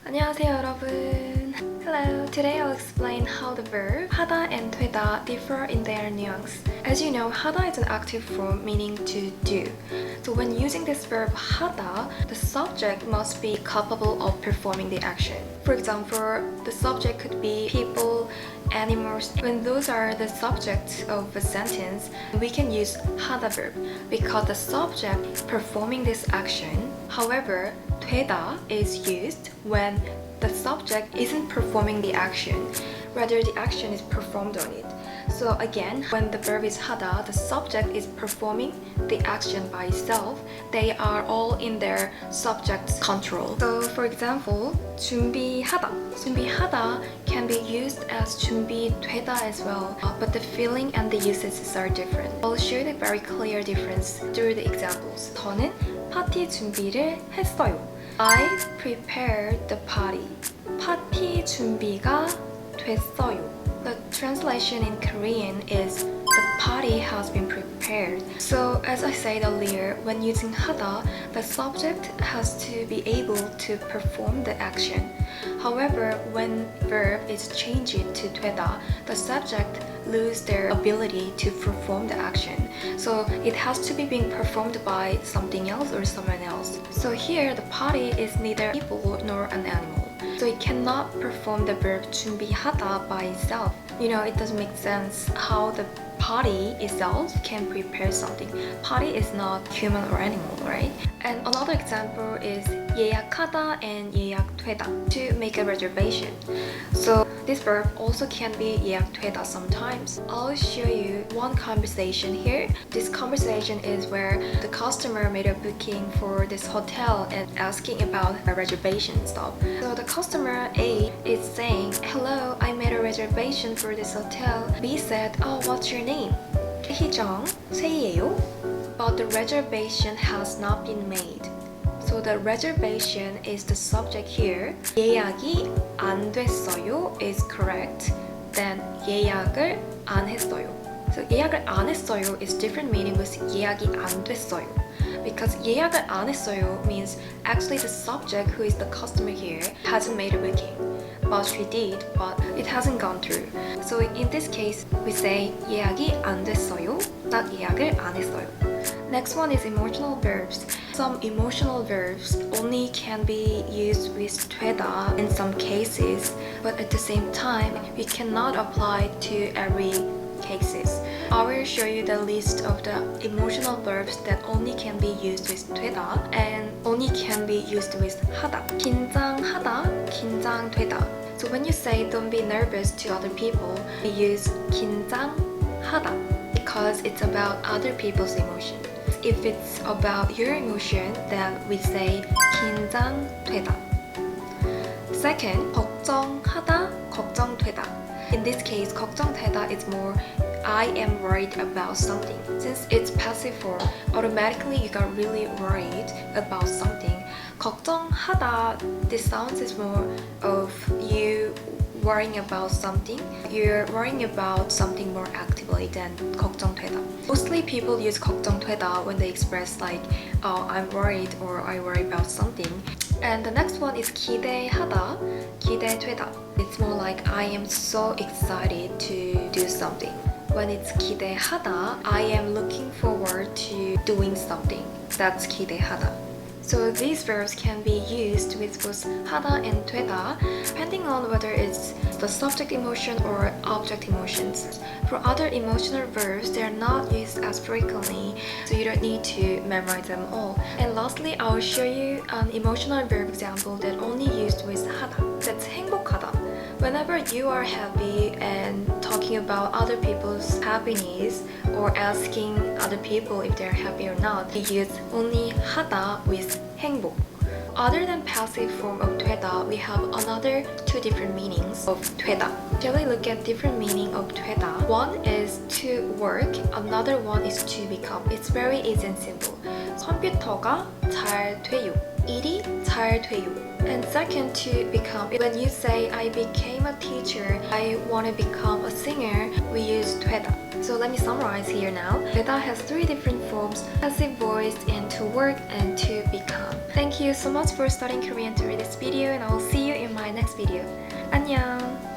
안녕하세요 여러분. Hello. Today I'll explain how the verb 하다 and 되다 differ in their nuance. As you know, 하다 is an active form meaning to do. So when using this verb 하다, the subject must be capable of performing the action. For example, the subject could be people, animals. When those are the subjects of a sentence, we can use 하다 verb because the subject performing this action. However, 되다 is used when the subject isn't performing the action, rather the action is performed on it. So again, when the verb is 하다, the subject is performing the action by itself. They are all in their subject's control. So for example, 준비하다. 준비하다 can be used as 준비되다 as well, but the feeling and the usages are different. I'll show the very clear difference through the examples. 저는 파티 준비를 했어요. I prepared the party. 파티 준비가 됐어요. The translation in Korean is the party has been prepared. So as I said earlier, when using 하다, the subject has to be able to perform the action. However, when verb is changed to 되다, the subject lose their ability to perform the action. So it has to be being performed by something else or someone else. So here the party is neither people nor an animal. So it cannot perform the verb 준비하다 by itself. You know, it doesn't make sense how the party itself can prepare something. Party is not human or animal, right? And another example is 예약하다 and 예약되다, to make a reservation. So this verb also can be 예약되다 sometimes. I'll show you one conversation here. This conversation is where the customer made a booking for this hotel and asking about a reservation stuff. So the customer A is saying, "Hello, I made a reservation for this hotel." B said, "Oh, what's your name?" 희정, 세희예요. But the reservation has not been made. So the reservation is the subject here. 예약이 안 됐어요 is correct. Then 예약을 안 했어요. So 예약을 안 했어요 is different meaning with 예약이 안 됐어요. Because 예약을 안 했어요 means actually the subject, who is the customer here, hasn't made a booking. But she did, but it hasn't gone through. So in this case, we say 예약이 안 됐어요, not 예약을 안 했어요. Next one is emotional verbs. Some emotional verbs only can be used with 되다 in some cases, but at the same time, we cannot apply to every cases. I will show you the list of the emotional verbs that only can be used with 되다 and only can be used with 하다. 긴장하다, 긴장되다. So when you say don't be nervous to other people, we use 긴장하다 because it's about other people's emotion. If it's about your emotion, then we say 긴장되다. Second, 걱정하다, 걱정되다. In this case, 걱정되다 is more I am worried about something. Since it's passive form, automatically you got really worried about something. 걱정하다, this sounds is more of you worrying about something. You're worrying about something more actively than 걱정되다. Mostly people use 걱정되다 when they express like, oh, I'm worried or I worry about something. And the next one is 기대하다, 기대되다. It's more like I am so excited to do something. When it's 기대하다, I am looking forward to doing something. That's 기대하다. So these verbs can be used with both 하다 and 되다, depending on whether it's the subject emotion or object emotions. For other emotional verbs, they are not used as frequently, so you don't need to memorize them all. And lastly, I will show you an emotional verb example that only used with 하다. That's 행복하다. Whenever you are happy and talking about other people's happiness or asking other people if they're happy or not, you use only 하다 with 행복. Other than passive form of 되다, we have another two different meanings of 되다. Shall we look at different meaning of 되다? One is to work, another one is to become. It's very easy and simple. 컴퓨터가 잘 돼요. 일이 잘 돼요. And second, to become. When you say I became a teacher, I want to become a singer, we use 되다. So let me summarize here now. 𝗲 has 3 different forms: passive voice, and to work, and to become. Thank you so much for studying Korean through this video, and I will see you in my next video. 안녕!